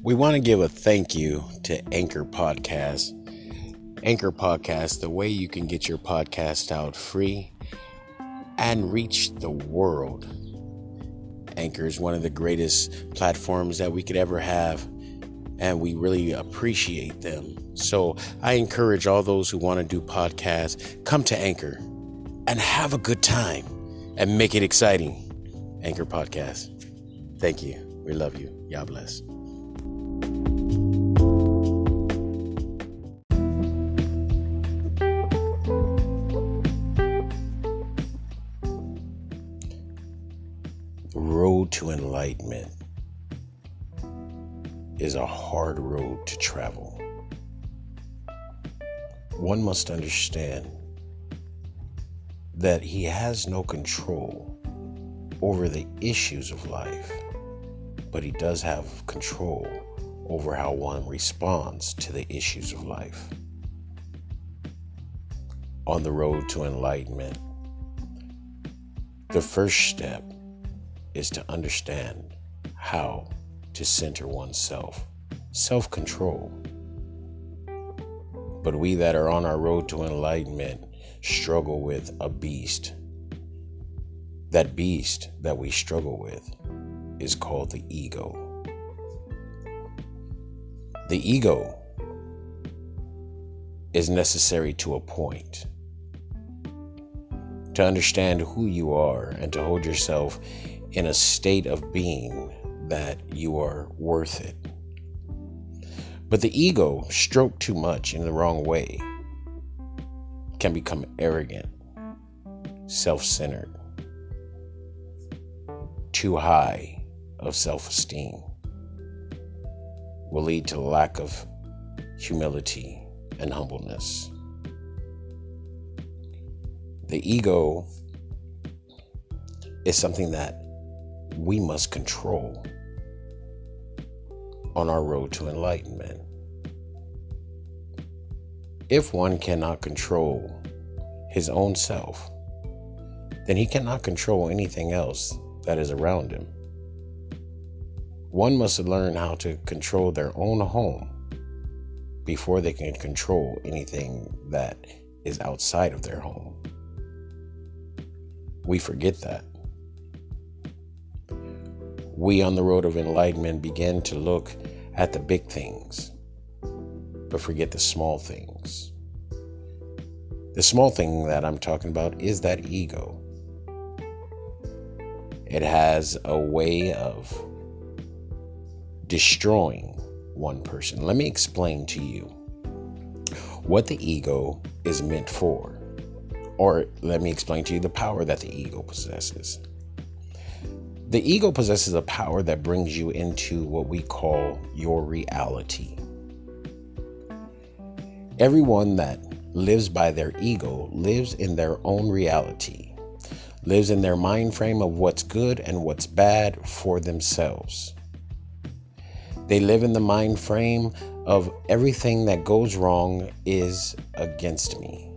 We want to give a thank you to Anchor Podcast. Anchor Podcast, the way you can get your podcast out free and reach the world. Anchor is one of the greatest platforms that we could ever have, and we really appreciate them. So I encourage all those who want to do podcasts, come to Anchor and have a good time and make it exciting. Anchor Podcast. Thank you. We love you. God bless. Road to Enlightenment is a hard road to travel. One must understand that he has no control over the issues of life, but he does have control over how one responds to the issues of life. On the road to enlightenment, the first step is to understand how to center oneself, self-control. But we that are on our road to enlightenment struggle with a beast. That beast that we struggle with is called the ego. The ego is necessary to a point. To understand who you are and to hold yourself in a state of being that you are worth it. But the ego, stroked too much in the wrong way, can become arrogant, self-centered, too high of self-esteem, will lead to lack of humility and humbleness. The ego is something that we must control on our road to enlightenment. If one cannot control his own self, then he cannot control anything else that is around him. One must learn how to control their own home before they can control anything that is outside of their home. We forget that. We on the road of enlightenment begin to look at the big things, but forget the small things. The small thing that I'm talking about is that ego. It has a way of destroying one person. Let me explain to you what the ego is meant for, or let me explain to you the power that the ego possesses. The ego possesses a power that brings you into what we call your reality. Everyone that lives by their ego lives in their own reality, lives in their mind frame of what's good and what's bad for themselves. They live in the mind frame of everything that goes wrong is against me.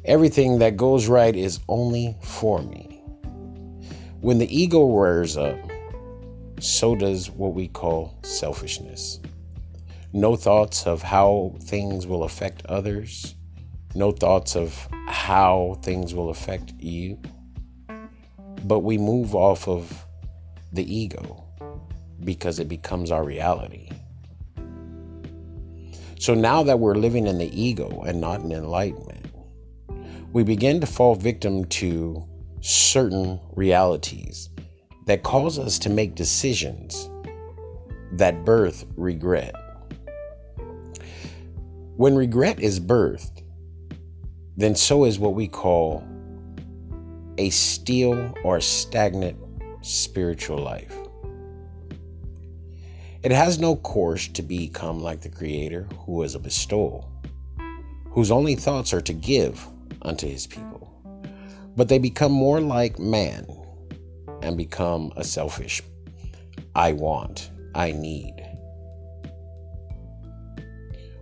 Everything that goes right is only for me. When the ego rears up, so does what we call selfishness. No thoughts of how things will affect others. No thoughts of how things will affect you. But we move off of the ego because it becomes our reality. So now that we're living in the ego and not in enlightenment, we begin to fall victim to certain realities that cause us to make decisions that birth regret. When regret is birthed, then so is what we call a still or stagnant spiritual life. It has no course to become like the Creator, who is a bestower, whose only thoughts are to give unto his people. But they become more like man and become a selfish, I want, I need.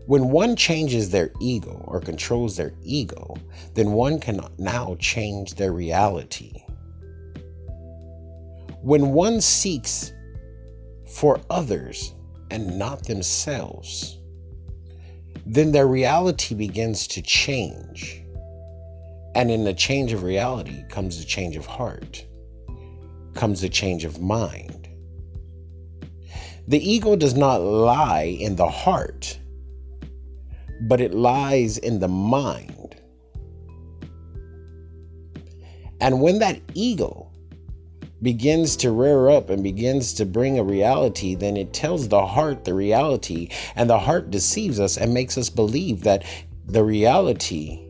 When one changes their ego or controls their ego, then one can now change their reality. When one seeks for others and not themselves, then their reality begins to change. And in the change of reality comes a change of heart, comes a change of mind. The ego does not lie in the heart, but it lies in the mind. And when that ego begins to rear up and begins to bring a reality, then it tells the heart the reality, and the heart deceives us and makes us believe that the reality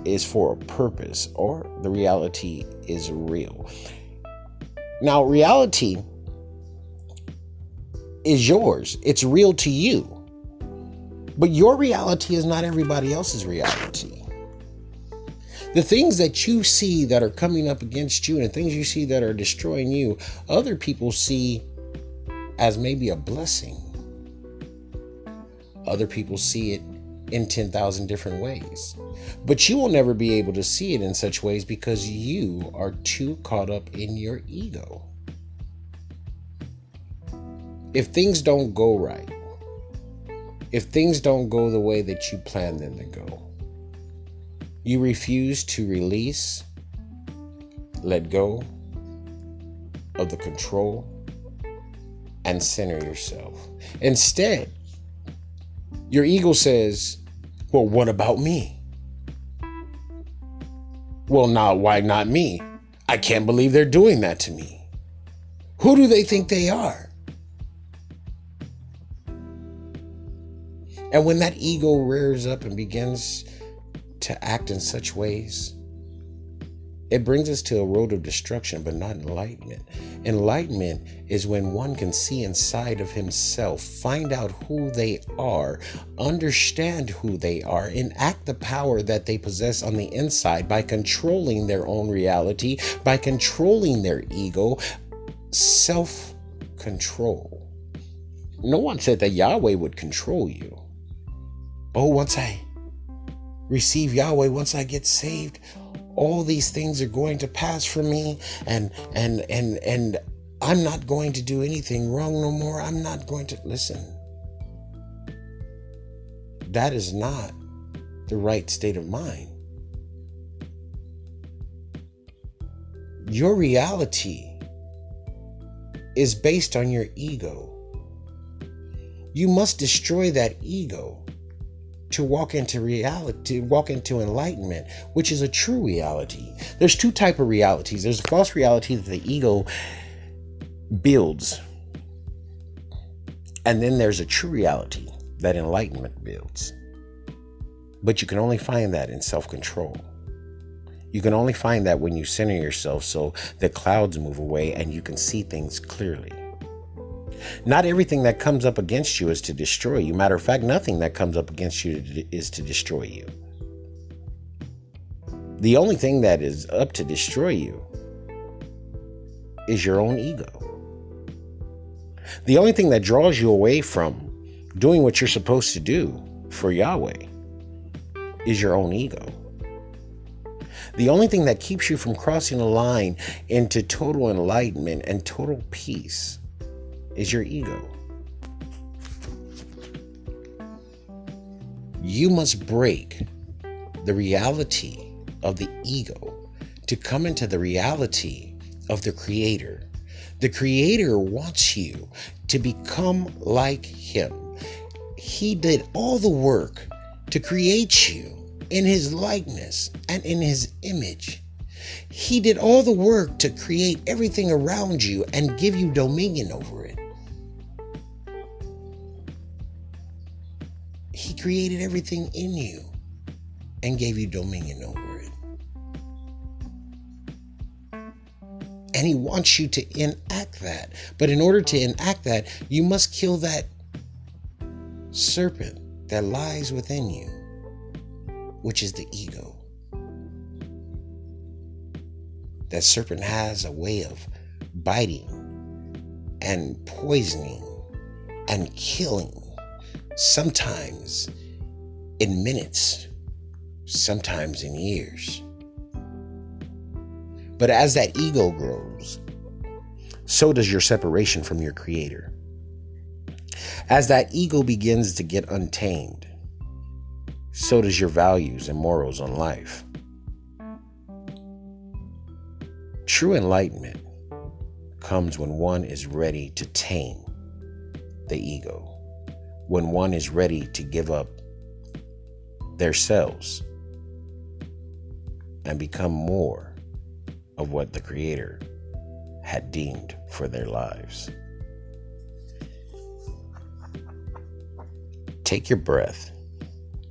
is for a purpose, or the reality is real. Now, reality is yours. It's real to you. But your reality is not everybody else's reality. The things that you see that are coming up against you and the things you see that are destroying you, other people see as maybe a blessing. Other people see it in 10,000 different ways. But you will never be able to see it in such ways because you are too caught up in your ego. If things don't go right, if things don't go the way that you plan them to go, you refuse to release, let go of the control, and center yourself. Instead, your ego says, well, what about me? Well, now, why not me? I can't believe they're doing that to me. Who do they think they are? And when that ego rears up and begins to act in such ways, it brings us to a road of destruction, but not enlightenment. Enlightenment is when one can see inside of himself, find out who they are, understand who they are, enact the power that they possess on the inside by controlling their own reality, by controlling their ego, self-control. No one said that Yahweh would control you. Oh, once I receive Yahweh, once I get saved, all these things are going to pass from me, and I'm not going to do anything wrong no more. I'm not going to listen. That is not the right state of mind. Your reality is based on your ego. You must destroy that ego to walk into reality, to walk into enlightenment, which is a true reality. There's two types of realities. There's a false reality that the ego builds. And then there's a true reality that enlightenment builds. But you can only find that in self-control. You can only find that when you center yourself so the clouds move away and you can see things clearly. Not everything that comes up against you is to destroy you. Matter of fact, nothing that comes up against you is to destroy you. The only thing that is up to destroy you is your own ego. The only thing that draws you away from doing what you're supposed to do for Yahweh is your own ego. The only thing that keeps you from crossing a line into total enlightenment and total peace is your ego. You must break the reality of the ego to come into the reality of the Creator. The Creator wants you to become like Him. He did all the work to create you in His likeness and in His image. He did all the work to create everything around you and give you dominion over it. He created everything in you and gave you dominion over it. And He wants you to enact that. But in order to enact that, you must kill that serpent that lies within you, which is the ego. That serpent has a way of biting and poisoning and killing. Sometimes in minutes, sometimes in years. But as that ego grows, so does your separation from your Creator. As that ego begins to get untamed, so does your values and morals on life. True enlightenment comes when one is ready to tame the ego, when one is ready to give up their selves and become more of what the Creator had deemed for their lives. Take your breath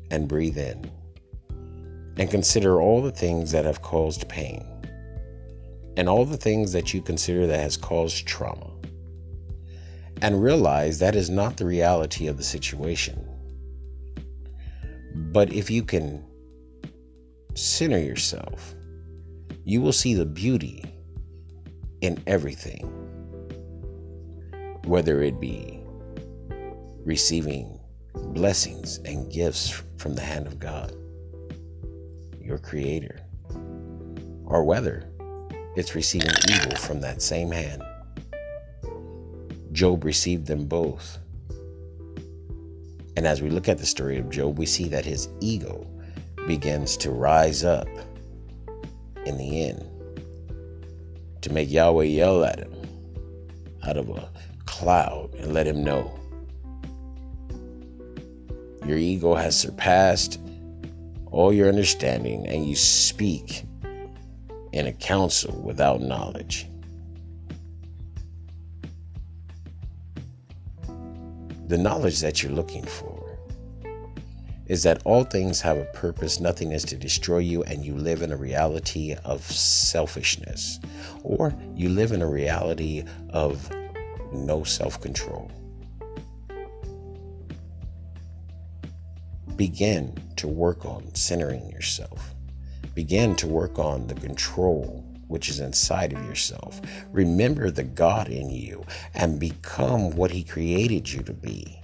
and breathe in and consider all the things that have caused pain and all the things that you consider that has caused trauma, and realize that is not the reality of the situation. But if you can center yourself, you will see the beauty in everything, whether it be receiving blessings and gifts from the hand of God, your Creator, or whether it's receiving evil from that same hand. Job received them both. And as we look at the story of Job, we see that his ego begins to rise up in the end to make Yahweh yell at him out of a cloud and let him know, your ego has surpassed all your understanding, and you speak in a counsel without knowledge. The knowledge that you're looking for is that all things have a purpose, nothing is to destroy you, and you live in a reality of selfishness, or you live in a reality of no self-control. Begin to work on centering yourself. Begin to work on the control which is inside of yourself. Remember the God in you and become what He created you to be.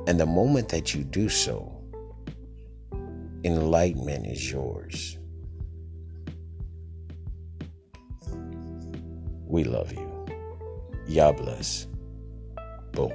And the moment that you do so, enlightenment is yours. We love you. Yah bless. Boom.